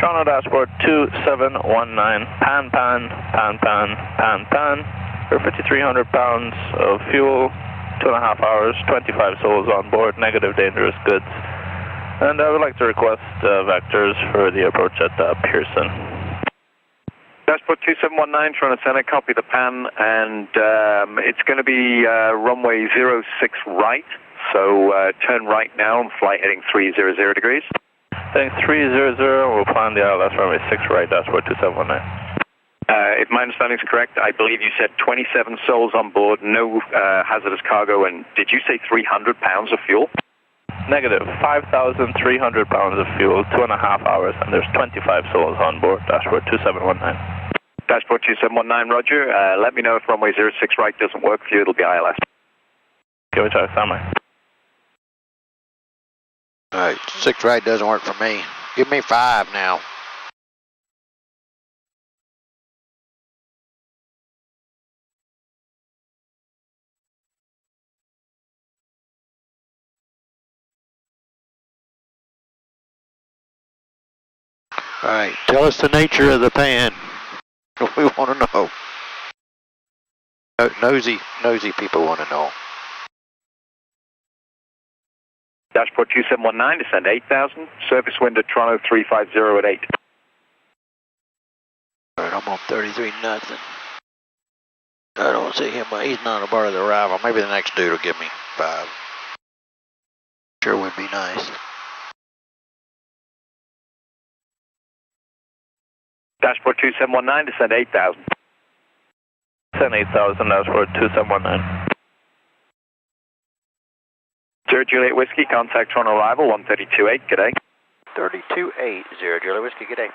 Toronto dashboard 2719, pan, for 5,300 pounds of fuel, 2.5 hours, 25 souls on board, negative dangerous goods. And I would like to request vectors for the approach at Pearson. Dashboard 2719, Toronto Center, copy the pan, and it's going to be runway 06 right, so turn right now and flight heading 300 degrees. Heading 300, we'll plan the ILS runway 6 right, dashboard 2719. If my understanding is correct, I believe you said 27 souls on board, no hazardous cargo, and did you say 300 pounds of fuel? Negative, 5,300 pounds of fuel, 2.5 hours, and there's 25 souls on board, dashboard 2719. Dashboard 2719, roger. Let me know if runway 06 right doesn't work for you, it'll be ILS. Give it a try, standby. Alright, 6 right doesn't work for me. Give me 5 now. Alright, tell us the nature of the pan. We want to know. Nosy people want to know. Dashboard 2719, descend 8,000. Surface wind at Toronto 350 at 8. Alright, I'm on 33 nothing. I don't see him, but he's not a part of the arrival. Maybe the next dude will give me 5. Sure would be nice. Dashboard 2719, descend 8,000. Descend 8,000, dashboard 2719. 0 Juliet Whiskey, contact Toronto arrival 132.8, g'day. 32.8, 0 Juliet Whiskey, g'day.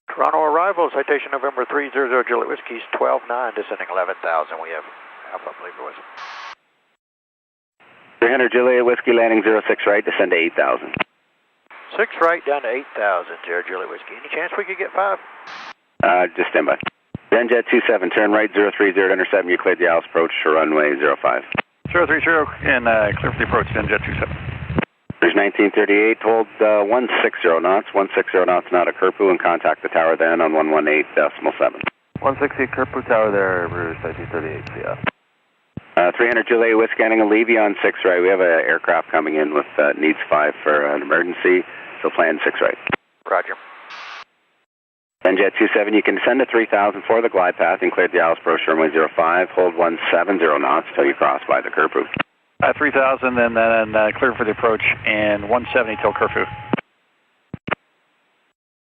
Toronto arrival, citation November 300 Juliet Whiskey, 12.9, descending 11,000. We have Alpha, I believe it was. 300 Juliet Whiskey, landing 06 right, descend to 8,000. 6 right down to 8,000, 0 Juliet Whiskey. Any chance we could get 5? Just stand by. Jet 27, turn right 030 to intercept. You cleared the ILS approach to runway 05. 030 and clear for the approach, Jet 27. There's 1938, hold 160 knots. 160 knots not a Kerpu, and contact the tower then on 118.7. 160 Kerpu Tower there, Bruce, 1938, yeah. 300 Juliet Whiskey, scanning a Levy on 6 right. We have an aircraft coming in with needs 5 for an emergency, so plan 6 right. Roger. Jet 27, you can descend to 3,000 for the glide path and clear the ILS approach runway 05. Hold 170 knots till you cross by the Kerpu. 3,000 and then clear for the approach and 170 till Kerfu.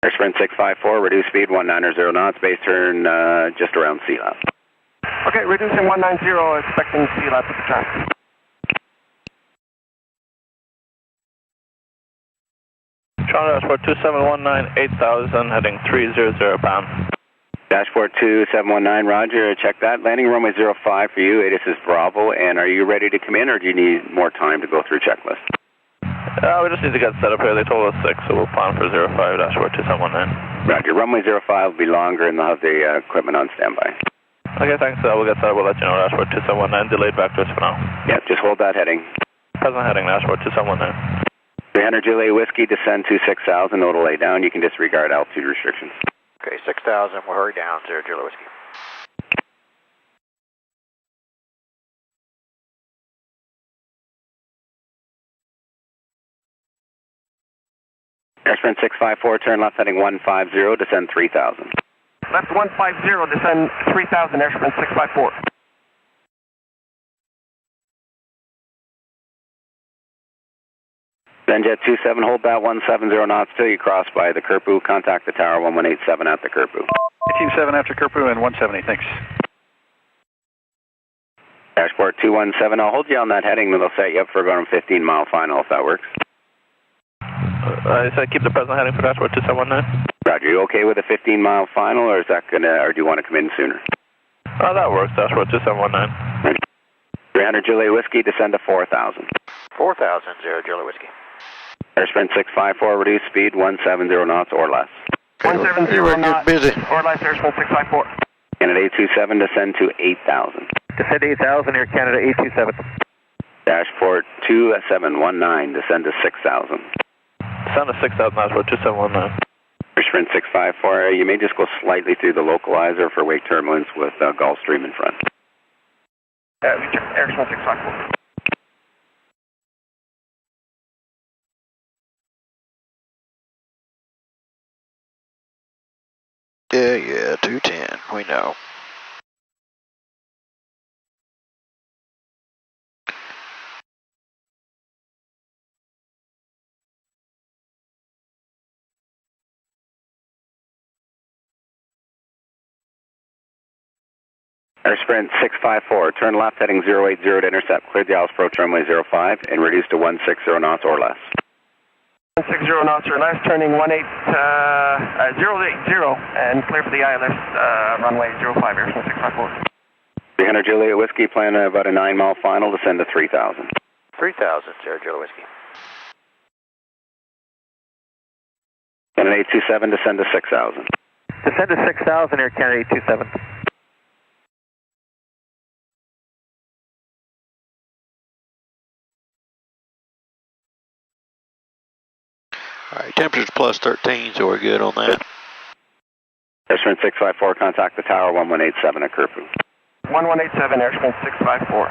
Air sprint 654, reduce speed 190 knots, base turn just around sea level. Okay, reducing 190, expecting sea level at the time. Toronto dashboard 2719, 8,000, heading 300 pound. Dashboard 2719, roger, check that. Landing runway 05 for you, ATIS is Bravo, and are you ready to come in or do you need more time to go through checklist? We just need to get set up here. They told us 6, so we'll plan for 05, dashboard 2719. Roger, runway 05 will be longer and they'll have the equipment on standby. Okay, thanks. We'll get set up. We'll let you know, dashboard 2719, delayed vectors for now. Yeah, just hold that heading. Present heading, dashboard 2719. 300 Juliet Whiskey, descend to 6,000, nodal lay down. You can disregard altitude restrictions. Okay, 6,000, we'll hurry down, 0 Juliet Whiskey. Air sprint 654, turn left heading 150, descend 3,000. Left 150, descend 3,000, air sprint 654. Jet 27, hold that 170 knots till you cross by the Kerpu. Contact the tower 1187 at the Kerpu. 187 after Kerpu and 170, thanks. Dashboard 217, I'll hold you on that heading, then they'll set you up for about a 15-mile final if that works. I said keep the present heading for dashboard 2719. Roger, you okay with a 15-mile final, or is that or do you want to come in sooner? Oh, that works, dashboard 2719. 300 Juliet Whiskey, descend to 4,000. 4,000, 0 Juliet Whiskey. Air sprint 654, reduce speed 170 knots or less. 170 knots or less, air sprint 654. And at 827, descend to 8,000. Descend to 8,000, Air Canada 827. Dashport 2719, descend to 6,000. Descend to 6,000, Dashport 2719. Sprint 654, you may just go slightly through the localizer for wake turbulence with Gulfstream in front. We check Air Sprint 654. Yeah, 210, we know. Air Sprint 654, turn left heading 080 to intercept. Clear the approach runway 05 and reduce to 160 knots or less. 160 knots or less, turning 080 and clear for the ILS runway 05, Air Sprint 654. 300 Juliet Whiskey, plan about a 9-mile final, descend to 3,000. 3,000, Sierra Juliet Whiskey. And an 827, descend to 6,000. Descend to 6,000, Air Canada 827. Alright, temperature's plus 13, so we're good on that. Air Sprint 654, contact the tower 1187 at Curfew. 1187, Air Sprint 654.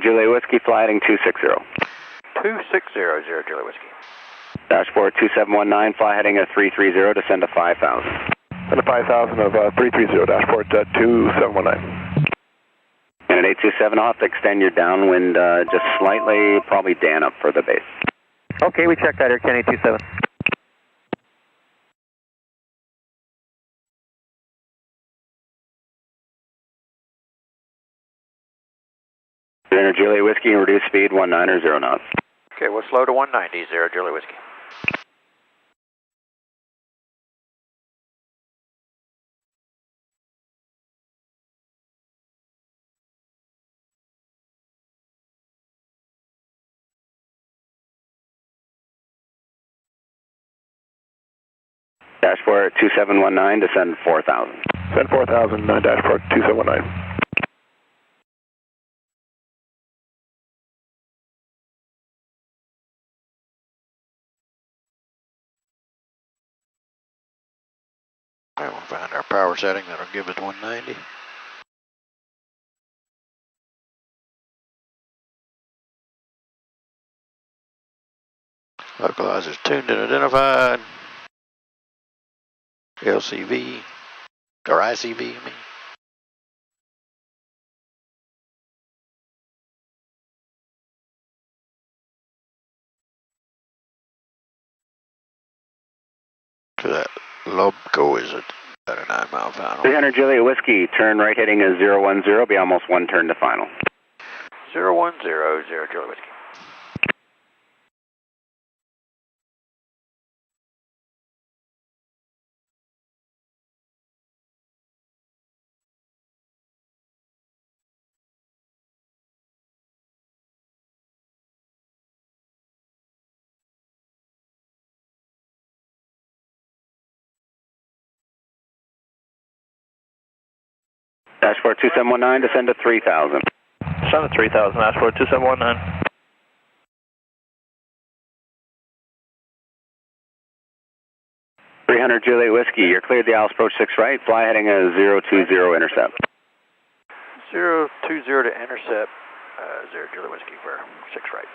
Juliet Whiskey, fly heading 260. 260, Sierra Juliet Whiskey. Dashboard 2719, fly heading at 330, descend to 5,000. Descend to 5,000 of 330, Dashport 2719. And at 827, I'll have to extend your downwind just slightly, probably Dan up for the base. Okay, we checked that, Air Canada 827. Juliet Whiskey, reduce speed 19 knots. Okay, we'll slow to 190, Sierra Juliet Whiskey. Dashport 2719, descend 4,000. Descend 4,000, Dashport 2719. Alright, we'll find our power setting that'll give us 190. Localizers tuned and identified. LCV, or ICV, I mean. So that Lobco is about a 9-mile final. 300 Juliet Whiskey, turn right heading is 010, be almost one turn to final. 010, Sierra Juliet Whiskey. Dashport 2719, descend to 3,000. Descend to 3,000, Dashport 2719. Juliet Whiskey, you're cleared the Alice approach 6 right, fly heading a 020 intercept. 020 to intercept, Sierra Juliet Whiskey for 6 right.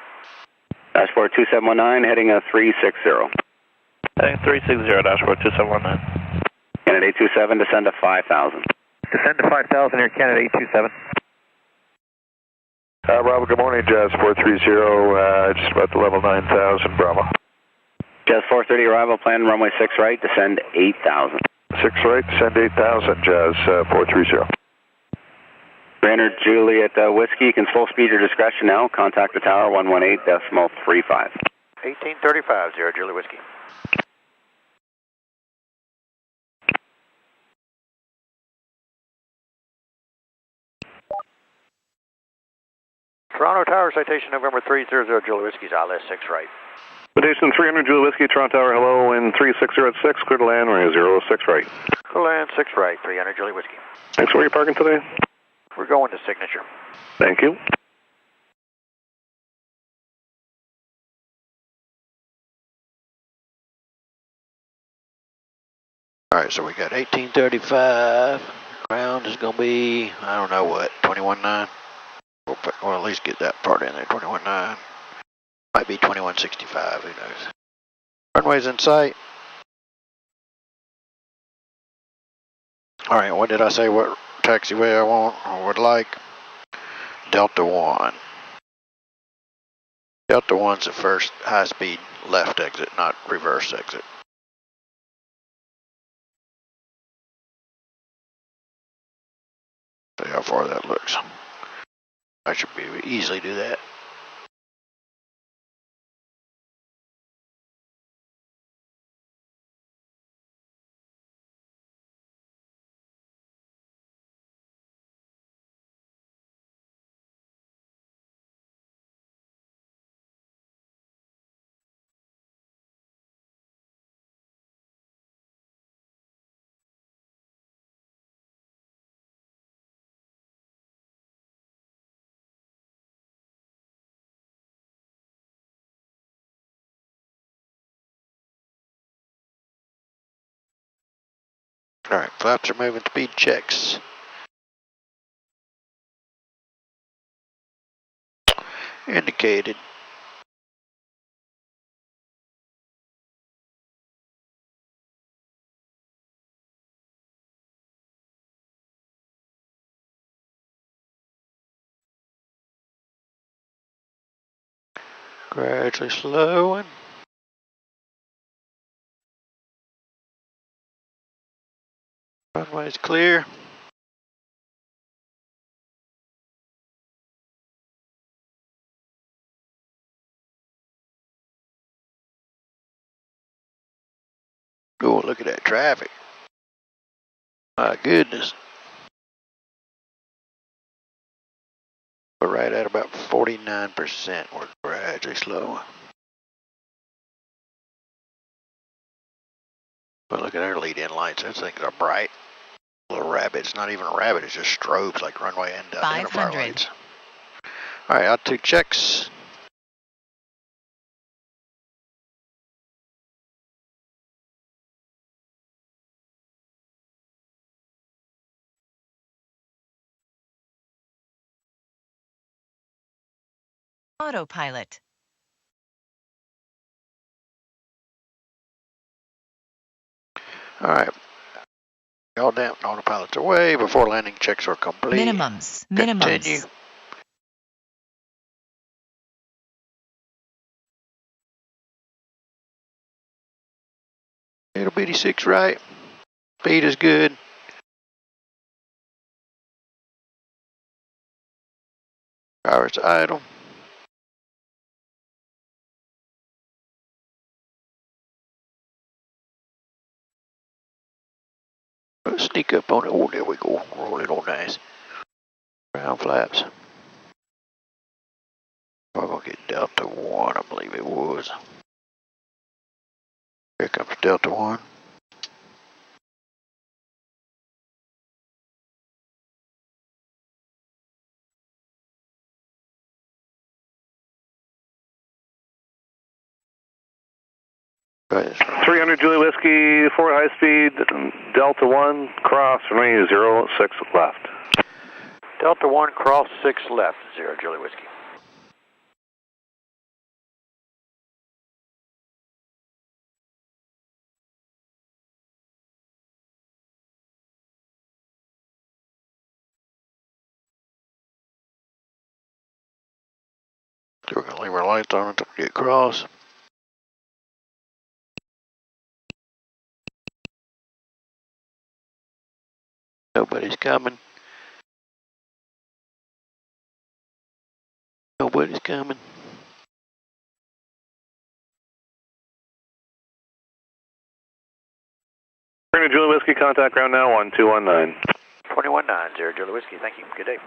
Dashport 2719, heading a 360. Heading 360, Dashport 2719. And at 827, descend to 5,000. Descend to 5,000, Air Canada 827. Bravo, good morning, Jazz 430, just about the level 9,000, Bravo. Jazz 430, arrival plan, runway 6 right, descend 8,000. 6 right, descend 8,000, Jazz 430. 300 Juliet Whiskey, you can slow speed your discretion now, contact the tower 118.35. 1835, Sierra Juliet Whiskey. Toronto Tower, citation November 300, Julie Whiskey's ILS 6 right. Citation 300 Julie Whiskey, Toronto Tower, hello, in 3606, clear to land, runway 06 right. Clear land 6 right, 300 Julie Whiskey. Thanks, where are you parking today? We're going to Signature. Thank you. Alright, so we got 1835. Ground is going to be, I don't know what, 21.9? We'll at least get that part in there, 21.9. Might be 21.65, who knows. Runway's in sight. Alright, what did I say, what taxiway I want or would like? Delta 1. Delta 1's the first high-speed left exit, not reverse exit. See how far that looks. I should be able to easily do that. Alright, flaps are moving, speed checks. Indicated. Gradually slowing. Runway's clear. Oh, look at that traffic. My goodness. We're right at about 49%. We're gradually slowing. But look at our lead-in lights. Those things are bright. Little rabbit. It's not even a rabbit. It's just strobes like runway and identifier lights. All right, out 2 checks. Autopilot. All right. All damp autopilot's away before landing checks are complete. Minimums. Continue. It'll be 6 right. Speed is good. Power's idle. Let's sneak up on it. Oh, there we go. Roll it on nice. Ground flaps. We're going to get Delta 1, I believe it was. Here comes Delta 1. Right. 300 Julie Whiskey, 4 high speed, Delta 1, cross, runway 06 left. Delta 1, cross 6 left, 0 Julie Whiskey. So we're going to leave our lights on until we get across. Nobody's coming. Nobody's coming. Julie Whiskey, contact ground now, 1219. 21.9, 0 Julie Whiskey, thank you, good day.